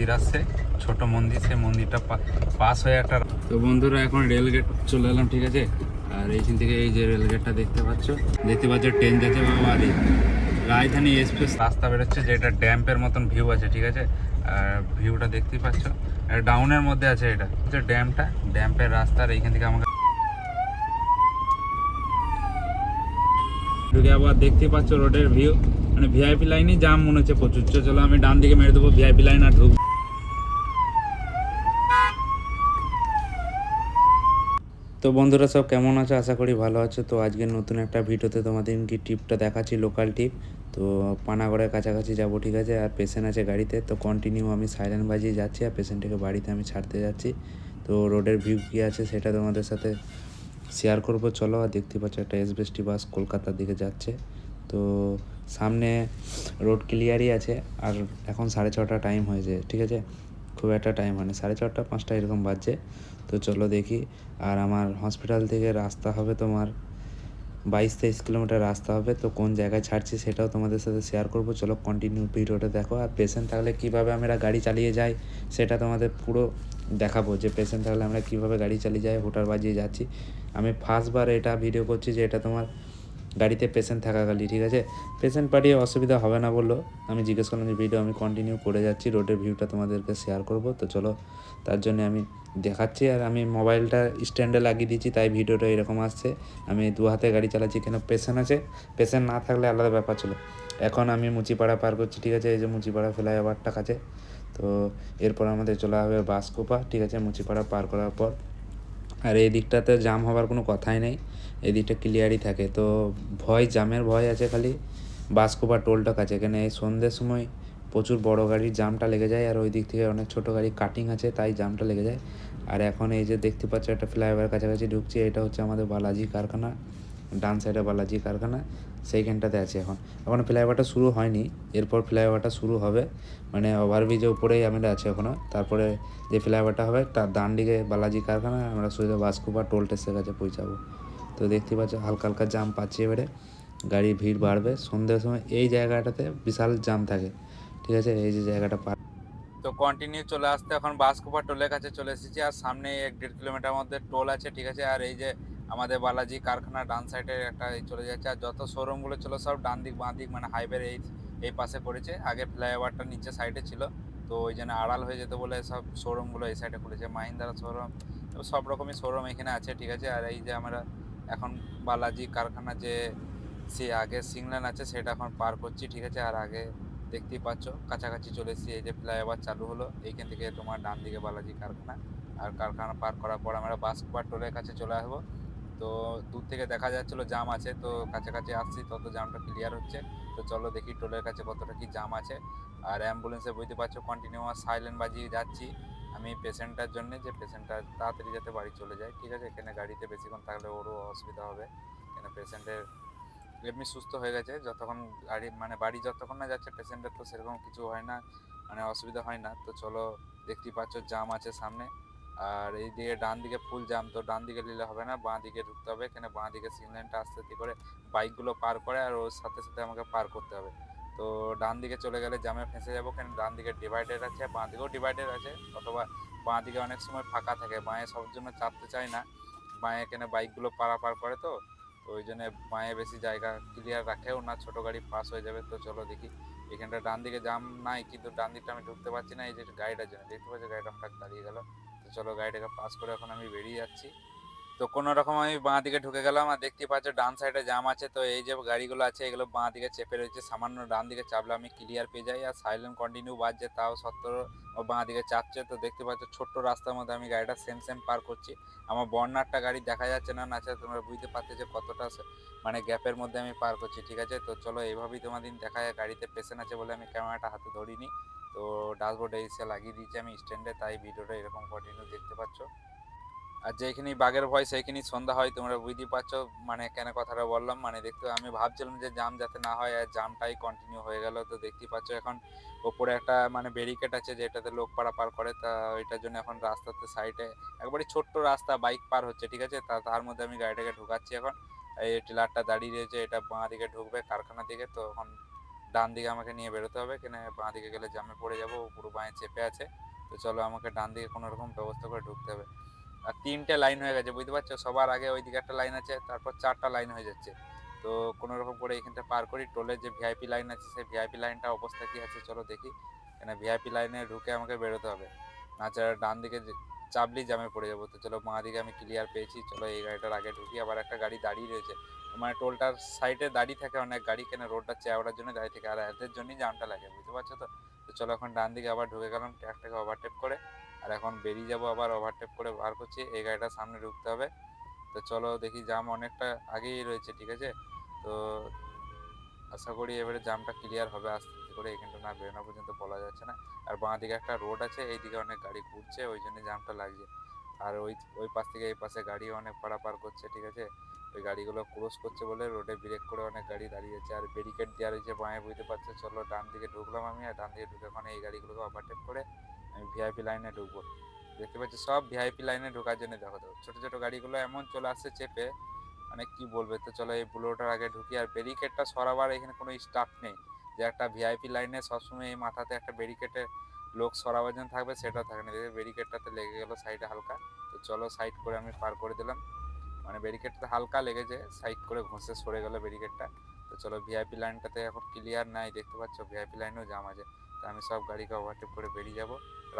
মন্দির আসছে, ছোট মন্দির, সেই মন্দিরটা পাস হয়ে একটা। তো বন্ধুরা এখন রেলগেট চলে এলাম, ঠিক আছে। আর এইখান থেকে এই যে রেলগেটটা দেখতে পাচ্ছ ট্রেন যাচ্ছে বাবাদি রাজধানী এক্সপ্রেস রাস্তা বেরোচ্ছে, যেটা ড্যাম্পের মতন ভিউ আছে, ঠিক আছে। আর ভিউটা দেখতেই পাচ্ছ, ডাউনের মধ্যে আছে, এটা হচ্ছে ড্যাম্পের রাস্তার এইখান থেকে আমাকে ঢুকে আবার দেখতে পাচ্ছ রোডের ভিউ, মানে ভিআইপি লাইনই জাম মনে হচ্ছে প্রচুর। চলো আমি ডান দিকে মেরে দেবো ভিআইপি লাইন আর ঢুক। তো বন্ধুরা সব কেমন আছো, আশা করি ভালো আছো। তো আজকের নতুন একটা ভিডিওতে তোমাদের কি ট্রিপটা দেখাচ্ছি, লোকাল ট্রিপ। তো পানাগড়ের কাছাকাছি যাবো, ঠিক আছে। আর পেশেন্ট আছে গাড়িতে, তো কন্টিনিউ আমি সাইলেন্ট বাজিয়ে যাচ্ছি আর পেশেন্টটাকে বাড়িতে আমি ছাড়তে যাচ্ছি। তো রোডের ভিউ কী আছে সেটা তোমাদের সাথে শেয়ার করবো। চলো, আর দেখতে পাচ্ছ একটা এসবিএসটি বাস কলকাতার দিকে যাচ্ছে। তো সামনে রোড ক্লিয়ারই আছে, আর এখন 6:30 টাইম হয়েছে, ঠিক আছে। খুব একটা টাইম মানে 4:30 5টা এরকম বাজছে। তো চলো দেখি। আর আমার হসপিটাল থেকে রাস্তা হবে তোমার 22-23 কিলোমিটার রাস্তা হবে। তো কোন জায়গায় ছাড়ছি সেটাও তোমাদের সাথে শেয়ার করবো। চলো কন্টিনিউ ভিডিওটা দেখো। আর পেশেন্ট থাকলে কীভাবে আমরা গাড়ি চালিয়ে যাই সেটা তোমাদের পুরো দেখাবো, যে পেশেন্ট থাকলে আমরা কীভাবে গাড়ি চালিয়ে যাই, হোটার বাজিয়ে যাচ্ছি। আমি ফার্স্টবার এটা ভিডিও করছি, যে এটা তোমার গাড়িতে পেশেন্ট থাকাকালী, ঠিক আছে। পেশেন্ট পাঠিয়ে অসুবিধা হবে না বললো। আমি জিজ্ঞেস করলাম যে ভিডিও আমি কন্টিনিউ করে যাচ্ছি, রোডের ভিউটা তোমাদেরকে শেয়ার করব। তো চলো, তার জন্য আমি দেখাচ্ছি। আর আমি মোবাইলটা স্ট্যান্ডে লাগিয়ে দিচ্ছি, তাই ভিডিওটা এরকম আসছে। আমি দু হাতে গাড়ি চালাচ্ছি, কেন পেশেন্ট আছে। পেশেন্ট না থাকলে আলাদা ব্যাপার ছিল। এখন আমি মুচিপাড়া পার করছি, ঠিক আছে। এই যে মুচিপাড়া ফ্লাইওভারটা কাছে। তো এরপর আমাদের চলে হবে বাসকোপা, ঠিক আছে, মুচিপাড়া পার করার পর। আর এই দিকটাতে জাম হওয়ার কোনো কথাই নেই, এই দিকটা ক্লিয়ারই থাকে। তো জামের ভয় আছে খালি বাসকোপা টোলটা কাছে। এখানে এই সন্ধ্যের সময় প্রচুর বড় গাড়ির জামটা লেগে যায়, আর ওই দিক থেকে অনেক ছোট গাড়ি কাটিং আছে, তাই জামটা লেগে যায়। আর এখন এই যে দেখতে পাচ্ছ একটা ফ্লাইওভার কাছাকাছি ঢুকছি, এটা হচ্ছে আমাদের বালাজি কারখানা। ডান সাইডে বালাজি কারখানা, সেইখানটাতে আছে। এখন ফ্লাইওভারটা শুরু হয়নি, এরপর ফ্লাইওভারটা শুরু হবে। মানে ওভারব্রিজের উপরেই আমরা আছি এখনও। তারপরে যে ফ্লাইওভারটা হবে তার ডান দিকে বালাজি কারখানা, আমরা সোজা বাসকোপা টোল টেস্টের কাছে পৌঁছাবো। তো দেখতে পাচ্ছ হালকা হালকা জাম পাচ্ছি, এবারে গাড়ির ভিড় বাড়বে সন্ধ্যের সময়। এই জায়গাটাতে বিশাল জাম থাকে, ঠিক আছে। এই যে জায়গাটা তো কন্টিনিউ চলে আসতে এখন বাসকোপা টোলের কাছে চলে এসেছি। আর সামনে 1-1.5 কিলোমিটার মধ্যে টোল আছে, ঠিক আছে। আর এই যে আমাদের বালাজি কারখানা ডান সাইডে একটা চলে যাচ্ছে। আর যত শোরুমগুলো ছিল সব ডান দিক বাঁ দিক, মানে হাইওয়ের এই পাশে করেছে। আগে ফ্লাইওভারটা নিচে সাইডে ছিল, তো ওই জন্য আড়াল হয়ে যেত বলে সব শোরুমগুলো এই সাইডে খুলেছে। মাহিন্দ্রা শোরুম, সব রকমই শোরুম এখানে আছে, ঠিক আছে। আর এই যে আমরা এখন বালাজি কারখানা যে সে আগে সিগন্যাল আছে সেটা এখন পার করছি, ঠিক আছে। আর আগে দেখতেই পাচ্ছ কাছাকাছি চলে এসেছি, এই যে ফ্লাইওভার চালু হলো, এইখান থেকে তোমার ডান দিকে বালাজি কারখানা। আর কারখানা পার করার পর আমরা বাসকোপা টোলের কাছে চলে আসবো। তো দূর থেকে দেখা যাচ্ছিল জাম আছে, তো কাছাকাছি আসছি তত জামটা ক্লিয়ার হচ্ছে। তো চলো দেখি টোলের কাছে কতটা কি জাম আছে। আর অ্যাম্বুলেন্সে বুঝতে পারছো কন্টিনিউয়াস সাইলেন্ট বাজিয়ে যাচ্ছি আমি পেশেন্টটার জন্য, যে পেশেন্টটা তাড়াতাড়ি যাতে বাড়ি চলে যায়, ঠিক আছে। এখানে গাড়িতে বেশিক্ষণ থাকলে ওরও অসুবিধা হবে, কেন পেশেন্টের এমনি সুস্থ হয়ে গেছে। যতক্ষণ গাড়ি মানে বাড়ি যতক্ষণ না যাচ্ছে পেশেন্টের তো সেরকম কিছু হয় না, মানে অসুবিধা হয় না। তো চলো দেখতেই পাচ্ছ জাম আছে সামনে। আর এই দিকে ডান দিকে ফুল জাম, তো ডান দিকে নিলে হবে না, বাঁ দিকে ঢুকতে হবে। এখানে বাঁ দিকে সিগন্যালটা আস্তে আস্তে করে বাইকগুলো পার করে, আর ওর সাথে সাথে আমাকে পার করতে হবে। তো ডান দিকে চলে গেলে জামে ফেঁসে যাবো, কেন ডান দিকে ডিভাইডার আছে, বাঁ দিকেও ডিভাইডার আছে। অথবা বাঁ দিকে অনেক সময় ফাঁকা থাকে, বাঁয়ে সব জন্য চাপতে চায় না, বাঁয়ে এখানে বাইকগুলো পারাপার করে। তো ওই জন্য বাঁয়ে বেশি জায়গা ক্লিয়ার রাখেও না, ছোট গাড়ি পাস হয়ে যাবে। তো চলো দেখি, এখানটা ডান দিকে জাম নাই, কিন্তু ডান দিকটা আমি ঢুকতে পারছি না, এই যে গাড়িটার জন্য। দেখতে পাচ্ছি গাড়িটা হঠাৎ দাঁড়িয়ে গেল। তো চলো গাড়িটাকে পাস করে এখন আমি বেরিয়ে যাচ্ছি। তো কোনো রকম আমি বাঁ দিকে ঢুকে গেলাম। আর দেখতে পাচ্ছ ডান সাইডে জাম আছে, তো এই যে গাড়িগুলো আছে এগুলো বাঁ দিকে চেপে রয়েছে, সামান্য ডান দিকে চাপলে আমি ক্লিয়ার পেয়ে যাই। আর সাইলেন্ট কন্টিনিউ বাজছে, তাও সত্ত্বেও ও বাঁ দিকে চাপছে। তো দেখতে পাচ্ছ ছোট্ট রাস্তার মধ্যে আমি গাড়িটা সেম সেম পার করছি। আমার বর্নারটা গাড়ি দেখা যাচ্ছে না, না তোমরা বুঝতে পারছো যে কতটা মানে গ্যাপের মধ্যে আমি পার করছি, ঠিক আছে। তো চলো এইভাবেই তোমাদের দেখা যায়। গাড়িতে পেশেন্ট আছে বলে আমি ক্যামেরাটা হাতে ধরিনি, তো ড্যাশবোর্ডে এসে লাগিয়ে দিয়েছি আমি স্ট্যান্ডে, তাই ভিডিওটা এরকম কন্টিনিউ দেখতে পাচ্ছ। আর যেখানেই বাঘের ভয় সেইখানেই সন্ধ্যা হয়, তোমরা বুঝতেই পারছো মানে কেন কথাটা বললাম। মানে দেখতে আমি ভাবছিলাম যে জাম যাতে না হয়, আর জামটাই কন্টিনিউ হয়ে গেল। তো দেখতেই পাচ্ছ এখন ওপরে একটা মানে ব্যারিকেড আছে যেটাতে লোক পারাপার করে, তা ওইটার জন্য এখন রাস্তাতে সাইডে একবারই ছোট্ট রাস্তা বাইক পার হচ্ছে, ঠিক আছে। তার মধ্যে আমি গাড়িটাকে ঢুকাচ্ছি এখন। এই ট্রেলারটা দাঁড়িয়ে রয়েছে, এটা বাঁ দিকে ঢুকবে কারখানা দিকে। তো এখন ডান দিকে আমাকে নিয়ে বেরোতে হবে, কেন বাঁ দিকে গেলে জ্যামে পড়ে যাবো, পুরো বাঁয়ে চেপে আছে। তো চলো আমাকে ডান দিকে কোনো রকম ব্যবস্থা করে ঢুকতে হবে। আর 3টে লাইন হয়ে গেছে, বুঝতে পারছো? সবার আগে ওইদিকে একটা লাইন আছে, তারপর 4টা লাইন হয়ে যাচ্ছে। তো কোনো রকম করে এখানটা পার করি। টোলের যে ভিআইপি লাইন আছে, সেই ভিআইপি লাইনটা অবস্থা কি আছে চলো দেখি। কেন ভিআইপি লাইনে ঢুকে আমাকে বেরোতে হবে, না ডান দিকে চাপলি জ্যামে পড়ে যাবো। তো চলো বাঁ দিকে আমি ক্লিয়ার পেয়েছি, চলো এই গাড়িটার আগে ঢুকি। আবার একটা গাড়ি দাঁড়িয়ে রয়েছে, মানে টোলটার সাইডে দাঁড়িয়ে থাকে অনেক গাড়ি, কেন রোডটা চেওড়ার জন্য দাঁড়িয়ে থাকে, আর এদের জন্যই জামটা লাগে, বুঝতে পারছো তো? তো চলো এখন ডান দিকে আবার ঢুকে গেলাম ট্র্যাকটাকে ওভারটেক করে। আর এখন বেরিয়ে যাবো, আবার ওভারটেক করে বার করছি, এই গাড়িটার সামনে ঢুকতে হবে। তো চলো দেখি, জাম অনেকটা আগেই রয়েছে, ঠিক আছে? তো আশা করি এবারে জামটা ক্লিয়ার হবে আস্তে আস্তে করে, এখানটা না বেরোনো পর্যন্ত বলা যাচ্ছে না। আর বাঁ দিকে একটা রোড আছে, এইদিকে অনেক গাড়ি ঘুরছে, ওই জন্য জামটা লাগছে। আর ওই ওই পাশ থেকে এই পাশে গাড়ি অনেক পারাপার করছে, ঠিক আছে? ওই গাড়িগুলো ক্রস করছে বলে রোডে ব্রেক করে অনেক গাড়ি দাঁড়িয়ে আছে, আর ব্যারিকেড দেওয়া রয়েছে বাঁয়ে, বুঝতে পারছো? চলো ডান দিকে ঢুকলাম আমি, আর ডান দিকে ঢুকে এখন এই গাড়িগুলোকে ওভারটেক করে আমি ভিআইপি লাইনে ঢুকবো। দেখতে পাচ্ছি সব ভিআইপি লাইনে ঢোকার জন্য, দেখো তো ছোটো ছোটো গাড়িগুলো এমন চলে আসছে চেপে, মানে কি বলবে। তো চলো এই বুলোটার আগে ঢুকি। আর ব্যারিকেডটা সরাবার এখানে কোনো স্টাফ নেই, যে একটা ভিআইপি লাইনে সবসময় এই মাথাতে একটা ব্যারিকেডে লোক সরাবার জন্য থাকবে, সেটাও থাকে না। দেখবে ব্যারিকেডটাতে লেগে গেলো সাইডে হালকা। তো চলো সাইড করে আমি পার করে দিলাম, মানে ব্যারিকেডটা হালকা লেগেছে, সাইড করে ঘষে সরে গেলো ব্যারিকেডটা। তো চলো ভিআইপি লাইনটাতে এখন ক্লিয়ার নাই, দেখতে পাচ্ছ ভিআইপি লাইনেও জাম আছে। তো আমি সব গাড়িকে ওভারটেক করে বেরিয়ে যাব।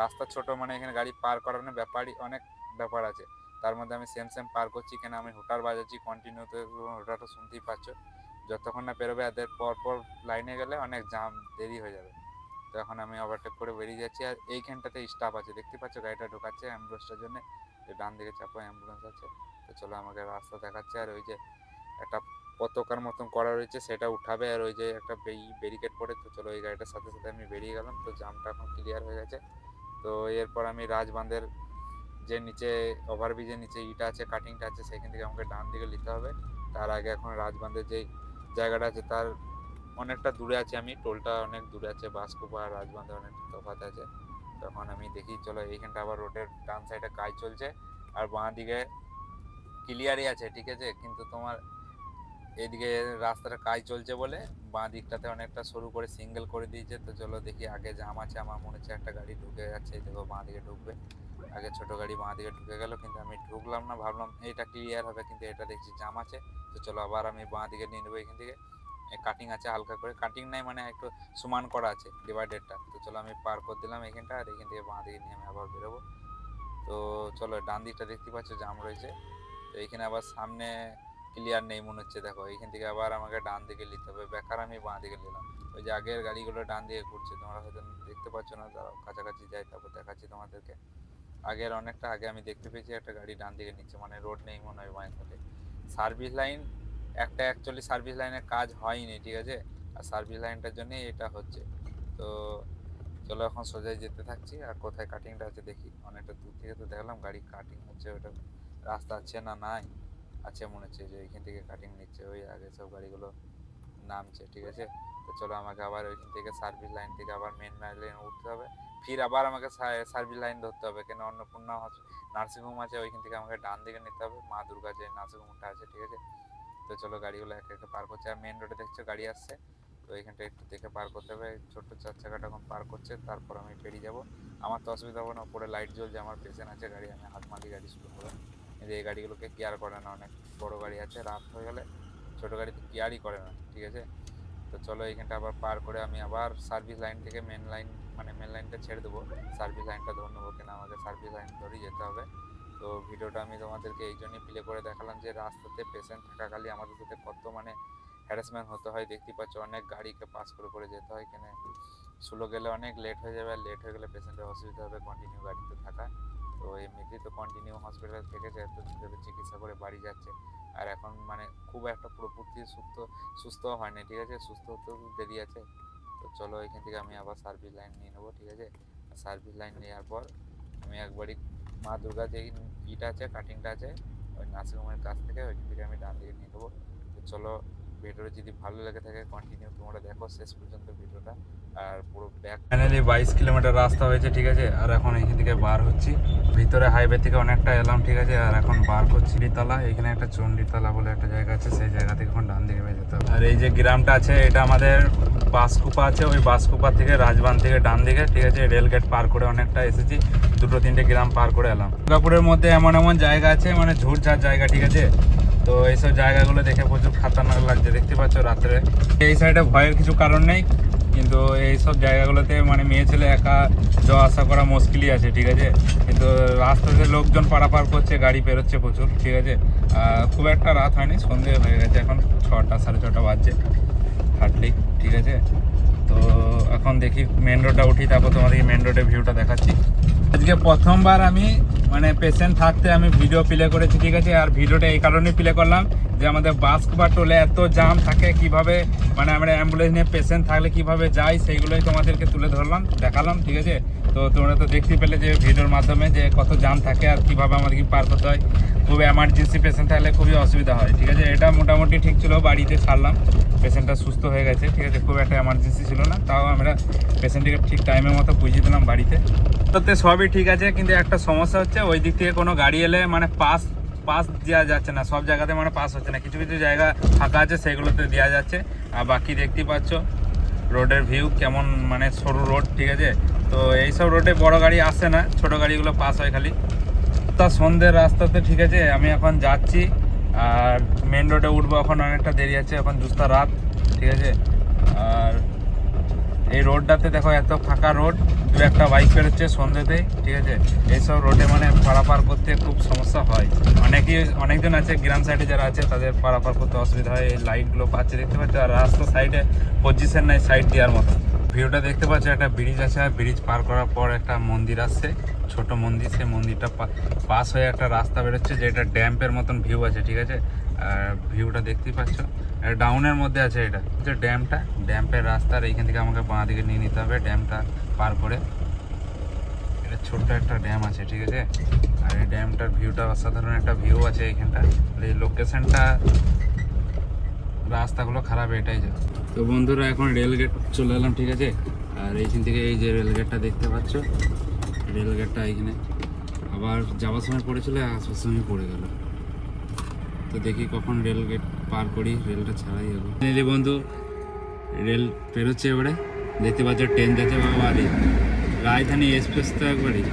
রাস্তা ছোট, মানে এখানে গাড়ি পার করানোর ব্যাপারই অনেক ব্যাপার আছে। তার মধ্যে আমি সেম সেম পার করছি, কেন আমি হুটার বাজাচ্ছি কন্টিনিউতে, হুটারটা শুনতেই পাচ্ছ। যতক্ষণ না পেরোবে এদের পরপর লাইনে গেলে অনেক জাম, দেরি হয়ে যাবে। তো এখন আমি ওভারটেক করে বেরিয়ে যাচ্ছি, আর এইখানটাতে স্টাফ আছে, দেখতে পাচ্ছ গাড়িটা ঢোকাচ্ছে অ্যাম্বুলেন্সটার জন্য। যে ডান দিকে চাপো অ্যাম্বুলেন্স আছে। তো চলো আমাকে রাস্তা দেখাচ্ছে, আর ওই যে একটা পতাকার মতন করা রয়েছে সেটা উঠাবে, আর ওই যে একটা ব্যারিকেড পড়ে। তো চলো এই গাড়িটার সাথে সাথে আমি বেরিয়ে গেলাম, তো জামটা এখন ক্লিয়ার হয়ে গেছে। তো এরপর আমি রাজবাঁধের যে নিচে ওভারব্রিজের নিচে ইটা আছে, কাটিংটা আছে, সেখান থেকে আমাকে ডান দিকে নিতে হবে। তার আগে এখন রাজবাঁধের যে জায়গাটা আছে তার অনেকটা দূরে আছে আমি, টোলটা অনেক দূরে আছে, বাসকোপা আর রাজবাঁধে অনেক তফাৎ আছে। তখন আমি দেখি চলো এইখানটা আবার রোডের ডান সাইডে কাজ চলছে, আর বাঁ দিকে ক্লিয়ারই আছে, ঠিক আছে? কিন্তু তোমার এদিকে রাস্তাটা কাজ চলছে বলে বাঁ দিকটাতে অনেকটা সরু করে সিঙ্গেল করে দিয়েছে। তো চলো দেখি, আগে জাম আছে, আমার মনে হচ্ছে একটা গাড়ি ঢুকে যাচ্ছে, দেখো বাঁ দিকে ঢুকবে। আগে ছোট গাড়ি বাঁ দিকে ঢুকে গেল, কিন্তু আমি ঢুকলাম না, ভাবলাম এটা ক্লিয়ার হবে, কিন্তু এটা দেখছি জাম আছে। তো চলো আবার আমি বাঁ দিকে নিয়ে নেবো এখান থেকে। কাটিং আছে হালকা করে, কাটিং নাই মানে একটু সমান করা আছে ডিভাইডারটা। তো চলো আমি পার করে দিলাম এখানটা, আর এখান থেকে বাঁ দিকে নিয়ে আমি আবার বেরোবো। তো চলো ডান দিকটা দেখতে পাচ্ছ জাম রয়েছে। তো এইখানে আবার সামনে ক্লিয়ার নেই মনে হচ্ছে, দেখো এইখান থেকে আবার আমাকে ডান দিকে নিতে হবে, বেকার আমি বাঁ দিকে নিলাম। ওই যে আগের গাড়িগুলো ডান দিকে ঘুরছে, তোমরা হয়তো দেখতে পাচ্ছ না, তারাও কাছাকাছি যায় তারপর দেখাচ্ছি তোমাদেরকে। আগের অনেকটা আগে আমি দেখতে পেয়েছি একটা গাড়ি ডান দিকে নিচ্ছে, মানে রোড নেই মনে হয় বাঁয়ের সাথে। সার্ভিস লাইন একটা, অ্যাকচুয়ালি সার্ভিস লাইনের কাজ হয়নি, ঠিক আছে? আর সার্ভিস লাইনটার জন্যই এটা হচ্ছে। তো চলো এখন সোজাই যেতে থাকছি, আর কোথায় কাটিংটা আছে দেখি। অনেকটা দূর থেকে তো দেখলাম গাড়ি কাটিং হচ্ছে, ওটা রাস্তা আছে না নাই আছে মনে হচ্ছে, যে এইখান থেকে কাটিং নিচ্ছে, ওই আগে সব গাড়িগুলো নামছে, ঠিক আছে? তো চলো আমাকে আবার ওইখান থেকে সার্ভিস লাইন থেকে আবার মেন লাইনে উঠতে হবে, ফির আবার আমাকে সার্ভিস লাইন ধরতে হবে, কেন অন্নপূর্ণা নার্সিংহোম আছে, ওইখান থেকে আমাকে ডান দিকে নিতে হবে, মা দুর্গা যে নার্সিংহোমটা আছে, ঠিক আছে? তো চলো গাড়িগুলো একে একে পার করছে, আর মেন রোডে দেখছো গাড়ি আসছে। তো এইখানটা একটু দেখে পার করতে হবে, ছোট্ট 4 চাকাটা এখন পার করছে, তারপর আমি পেরিয়ে যাব। আমার তো অসুবিধা হবে না, উপরে লাইট জ্বলছে, আমার পেছনে আছে গাড়ি, আমি হাত মারি গাড়ি শুরু করে। কিন্তু এই গাড়িগুলোকে কেয়ার করে না, অনেক বড় গাড়ি আছে, রাত হয়ে গেলে ছোটো গাড়িতে কেয়ারই করে না, ঠিক আছে? তো চলো এইখানটা আবার পার করে আমি আবার সার্ভিস লাইন থেকে মেন লাইন, মানে মেন লাইনটা ছেড়ে দেবো, সার্ভিস লাইনটা ধরে নেবো, কেন আমাকে সার্ভিস লাইন ধরেই যেতে হবে। তো ভিডিওটা আমি তোমাদেরকে এই জন্যই প্লে করে দেখালাম, যে রাস্তাতে পেশেন্ট থাকাকালীন আমাদের সাথে কত মানে হ্যারাসমেন্ট হতে হয়, দেখতেই পাচ্ছ অনেক গাড়িকে পাস করে করে যেতে হয়, কেন স্লো গেলে অনেক লেট হয়ে যাবে, আর লেট হয়ে গেলে পেশেন্টের অসুবিধা হবে কন্টিনিউ গাড়িতে থাকা। তো এমনিতেই তো কন্টিনিউ হসপিটালে থেকেছে, এত চিকিৎসা করে বাড়ি যাচ্ছে, আর এখন মানে খুব একটা পুরোপুরি সুস্থ হয় না, ঠিক আছে? সুস্থ হতেও দেরি আছে। তো চলো এখান থেকে আমি আবার সার্ভিস লাইন নিয়ে নেবো, ঠিক আছে? সার্ভিস লাইন নেওয়ার পর আমি একবারই মা দুর্গা যে ইটা আছে, কাটিংটা আছে, ওই নার্সিংহোমের কাছ থেকে ওইখান থেকে আমি ডান দিকে নিয়ে নেবো। তো চলো ভিডিওটা যদি ভালো লেগে থাকে কন্টিনিউ তোমরা দেখো শেষ পর্যন্ত ভিডিওটা। আর পুরো ব্যাক ফাইনালি 22 কিলোমিটার রাস্তা হয়েছে, ঠিক আছে। আর এখন এখান থেকে বার হচ্ছি, ভিতরে হাইওয়ে থেকে অনেকটা এলাম, ঠিক আছে। আর এখন বার করছি চণ্ডীতলা, এখানে একটা চণ্ডীতলা বলে একটা জায়গা আছে, সেই জায়গা থেকে এখন ডান দিকে বের যেতে হবে। আর এই যে গ্রামটা আছে এটা আমাদের বাসকুপা আছে, ওই বাসকুপা থেকে রাজবান থেকে ডান দিকে, ঠিক আছে। রেলগেট পার করে অনেকটা এসেছি, 2-3টে গ্রাম পার করে এলাম। দুর্গাপুরের মধ্যে এমন এমন জায়গা আছে মানে ঝুটঝাট জায়গা, ঠিক আছে। তো এইসব জায়গাগুলো দেখে প্রচুর খাতারনাক লাগছে, দেখতে পাচ্ছ রাত্রে। এই সাইডে ভয়ের কিছু কারণ নেই, কিন্তু এইসব জায়গাগুলোতে মানে মেয়ে ছেলে একা যাওয়া আসা করা মুশকিলই আছে, ঠিক আছে। কিন্তু রাস্তাতে লোকজন পারাপার করছে, গাড়ি পেরোচ্ছে প্রচুর, ঠিক আছে। খুব একটা রাত হয়নি, সন্ধে হয়ে গেছে, এখন 6টা 6:30 বাজছে হার্ডলি, ঠিক আছে। তো এখন দেখি মেন রোডটা উঠি, তারপর তোমাদেরকে মেন রোডের ভিউটা দেখাচ্ছি। আজকে প্রথমবার আমি মানে পেশেন্ট থাকতে আমি ভিডিও প্লে করেছি, ঠিক আছে। আর ভিডিওটা এই কারণেই প্লে করলাম যে আমাদের বাসকুপা টোলে এত জাম থাকে, কিভাবে মানে আমরা অ্যাম্বুলেন্স নিয়ে পেশেন্ট থাকলে কিভাবে যাই সেইগুলোই তোমাদেরকে তুলে ধরলাম, দেখালাম, ঠিক আছে। তো তোমরা তো দেখতে পেলে যে ভিডিওর মাধ্যমে যে কত জাম থাকে আর কিভাবে আমাদেরকে পার করতে হয়। খুব এমার্জেন্সি পেশেন্ট থাকলে খুবই অসুবিধা হয়, ঠিক আছে। এটা মোটামুটি ঠিক ছিল, বাড়িতে ছাড়লাম, পেশেন্টটা সুস্থ হয়ে গেছে, ঠিক আছে। খুব একটা এমার্জেন্সি ছিল না, তাও আমরা পেশেন্টটিকে ঠিক টাইমের মতো পৌঁছে দিলাম বাড়িতে। তো সবই ঠিক আছে, কিন্তু একটা সমস্যা হচ্ছে ওই দিক থেকে কোনো গাড়ি এলে মানে পাস দেওয়া যাচ্ছে না, সব জায়গাতে মানে পাস হচ্ছে না। কিছু কিছু জায়গা ফাঁকা আছে, সেগুলোতে দেওয়া যাচ্ছে। আর বাকি দেখতেই পাচ্ছ রোডের ভিউ কেমন, মানে সরু রোড, ঠিক আছে। তো এইসব রোডে বড় গাড়ি আসে না, ছোট গাড়িগুলো পাস হয় খালি। তা সন্ধ্যের রাস্তাতে, ঠিক আছে। আমি এখন যাচ্ছি আর মেন রোডে উঠবো, এখন অনেকটা দেরি আছে, এখন জুস্তা রাত, ঠিক আছে। আর এই রোডটাতে দেখো এত ফাঁকা রোড, 2-1টা বাইক বেরোচ্ছে সন্ধ্যেতেই, ঠিক আছে। এইসব রোডে মানে পারাপার করতে খুব সমস্যা হয়। অনেকজন আছে গ্রাম সাইডে যারা আছে তাদের পারাপার করতে অসুবিধা হয়। এই লাইটগুলো পাচ্ছে, দেখতে পাচ্ছ। আর রাস্তা সাইডে পজিশন নাই সাইড দেওয়ার মতো। ভিউটা দেখতে পাচ্ছ, একটা ব্রিজ আছে, আর ব্রিজ পার করার পর একটা মন্দির আসছে, ছোট মন্দির। সেই মন্দিরটা পাস হয়ে একটা রাস্তা বেরোচ্ছে, যেটা ড্যাম্পের মতন ভিউ আছে, ঠিক আছে। আর ভিউটা দেখতেই পাচ্ছ, ডাউনের মধ্যে আছে। এটা হচ্ছে ড্যাম্পের রাস্তার এইখান থেকে আমাকে বাঁ দিকে নিয়ে নিতে হবে, ড্যামটা পার করে। এটা ছোট্ট একটা ড্যাম আছে, ঠিক আছে। আর এই ড্যামটার ভিউটা অসাধারণ একটা ভিউ আছে এইখানটা। এই লোকেশনটা, রাস্তাগুলো খারাপ, এটাই যা। তো বন্ধুরা এখন রেলগেট চলে এলাম, ঠিক আছে। আর এইখান থেকে এই যে রেলগেটটা দেখতে পাচ্ছ, রেলগেটটা এইখানে আবার যাওয়ার সময় পড়েছিল, আসার সময় পড়ে গেল। তো দেখি কখন রেল গেট পার করি, রেলটা ছাড়াই যাবো। বন্ধু রেল পেরোচ্ছে এবারে, দেখতে পাচ্ছ ট্রেন যাচ্ছে বাবা। রাজধানী এক্সপ্রেস তো একবারই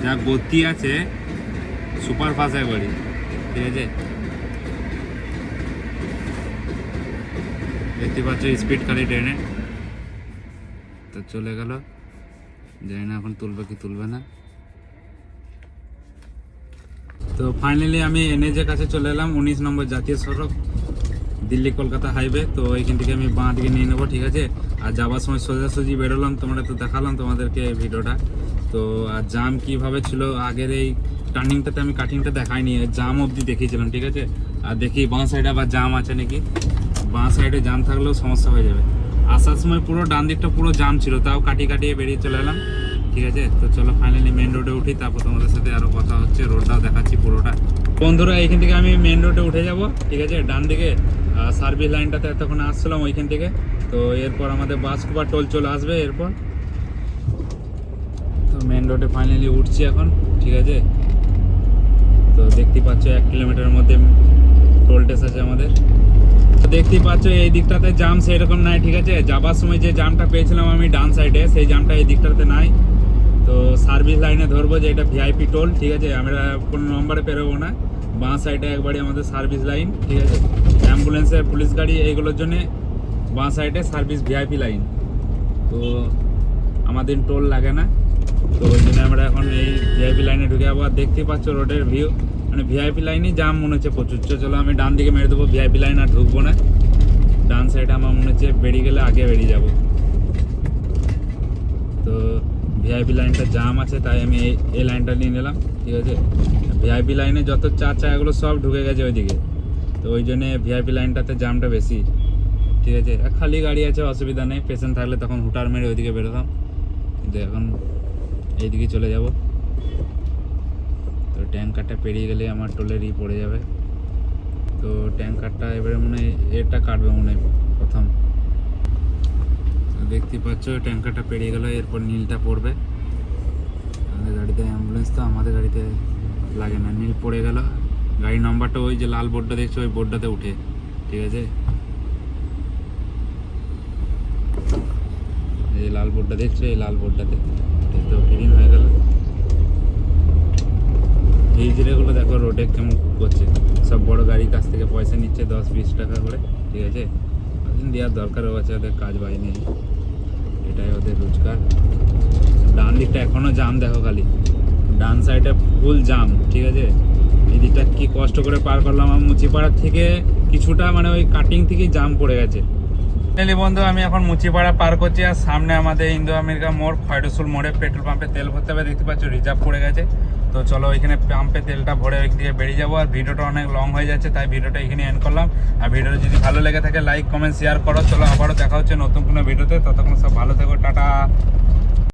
যা গতি আছে, সুপার ফাস্ট একবারই, ঠিক আছে। দেখতে পাচ্ছ স্পিড খালি ট্রেনে। তো চলে গেল, জানি না এখন তুলবে কি তুলবে না। তো ফাইনালি আমি এনএজের কাছে চলে এলাম, 19 নম্বর জাতীয় সড়ক, দিল্লি কলকাতা হাইওয়ে। তো এইখান থেকে আমি বাঁ দিকে নিয়ে নেবো, ঠিক আছে। আর যাওয়ার সময় সোজাসুজি বেরোলাম, তোমরা তো দেখালাম তোমাদেরকে ভিডিওটা। তো আর জাম কীভাবে ছিল আগের এই টার্নিংটাতে, আমি কাটিংটা দেখাইনি, জাম অবধি দেখিয়েছিলাম, ঠিক আছে। আর দেখি বাঁ সাইডে আবার জাম আছে নাকি। বাঁ সাইডে জাম থাকলেও সমস্যা হয়ে যাবে। আসার সময় পুরো ডান দিকটা পুরো জাম ছিল, তাও কাটিয়ে বেরিয়ে চলে এলাম, ঠিক আছে। তো চলো ফাইনালি মেন রোডে উঠি, তারপর তোমাদের সাথে আরও কথা হচ্ছে, রোডটাও দেখাচ্ছি পুরোটা। বন্ধুরা এইখান থেকে আমি মেন রোডে উঠে যাব, ঠিক আছে। ডান দিকে সার্ভিস লাইনটাতে এতক্ষণ আসছিলাম ওইখান থেকে। তো এরপর আমাদের বাসকুপা টোল চলে আসবে এরপর। তো মেন রোডে ফাইনালি উঠছি এখন, ঠিক আছে। তো দেখতেই পাচ্ছ 1 কিলোমিটারের মধ্যে টোল টেস আছে আমাদের। তো দেখতেই পাচ্ছ এই দিকটাতে জাম সেরকম নাই, ঠিক আছে। যাবার সময় যে জামটা পেয়েছিলাম আমি ডান সাইডে, সেই জামটা এই দিকটাতে নাই। তো সার্ভিস লাইনে ধরবো, যে এটা ভিআইপি টোল, ঠিক আছে। আমরা কোনো নম্বরে পেরোবো না, বাঁ সাইডে একবারই আমাদের সার্ভিস লাইন, ঠিক আছে। অ্যাম্বুলেন্সের, পুলিশ গাড়ি এইগুলোর জন্য বাঁ সাইডে সার্ভিস ভিআইপি লাইন। তো আমাদের টোল লাগে না, তো ওই জন্য আমরা এখন এই ভিআইপি লাইনে ঢুকে যাবো। আর দেখতেই পাচ্ছ রোডের ভিউ, মানে ভিআইপি লাইনই জাম মনে হচ্ছে প্রচুর। চলো আমি ডান দিকে মেরে দেবো, ভিআইপি লাইন আর ঢুকবো না। ডান সাইডে আমার মনে হচ্ছে বেরিয়ে গেলে আগে বেরিয়ে যাব। তো ভিআইপি লাইনটা জাম আছে, তাই আমি এই লাইনটা নিয়ে নিলাম, ঠিক আছে। ভিআইপি লাইনে যত চার চাকাগুলো সব ঢুকে গেছে ওইদিকে, তো ওই জন্যে ভিআইপি লাইনটাতে জামটা বেশি, ঠিক আছে। খালি গাড়ি আছে, অসুবিধা নেই। পেশেন্ট থাকলে তখন হুটার মেরে ওইদিকে বেরোতাম, কিন্তু এখন এইদিকে চলে যাব। তো ট্যাঙ্কারটা পেরিয়ে গেলে আমার টোলের পড়ে যাবে। তো ট্যাঙ্কারটা এবারে মনে হয় এটা কাটবে মনে হয় প্রথম। তো দেখতে পাচ্ছ ট্যাঙ্কারটা পেরিয়ে গেল, এরপর নীলটা পড়বে। আমাদের গাড়িতে অ্যাম্বুলেন্স তো আমাদের গাড়িতে লাগে না, নীল পড়ে গেল। গাড়ির নাম্বারটা ওই যে লাল বোর্ডটা দেখছো ওই বোর্ডটাতে উঠে, ঠিক আছে? এই লাল বোর্ডটা দেখছো, এই লাল বোর্ডটাতে তো গ্রিন হয়ে গেল। এই জিনিসগুলো দেখো রোডে কেমন করছে, সব বড় গাড়ির কাছ থেকে পয়সা নিচ্ছে 10-20 টাকা করে, ঠিক আছে? ওদিন দেওয়ার দরকারও আছে, ওদের কাজ বাজ নেই, এটাই ওদের রোজগার। ডান দিকটা এখনো জাম দেখো, খালি ডান সাইডে ফুল জাম, ঠিক আছে? এই দিকটা কি কষ্ট করে পার করলাম আমি, মুচিপাড়ার থেকে কিছুটা মানে ওই কাটিং থেকে জাম পড়ে গেছে। ফাইনালি বন্ধু আমি এখন মুচিপাড়া পার করছি, আর সামনে আমাদের ইন্দো আমেরিকা মোড়, খয়রসুল মোড়ে পেট্রোল পাম্পে তেল ভরতে হবে। দেখতে পাচ্ছ রিজার্ভ পড়ে গেছে, তো চলো ওইখানে পাম্পে তেলটা ভরে ওইখান থেকে বেরিয়ে যাবো। আর ভিডিওটা অনেক লং হয়ে যাচ্ছে, তাই ভিডিওটা এখানে এন্ড করলাম। আর ভিডিওটা যদি ভালো লেগে থাকে লাইক কমেন্ট শেয়ার করো। চলো আবারও দেখা হচ্ছে নতুন কোনো ভিডিওতে, ততক্ষণ সব ভালো থেকো, টাটা।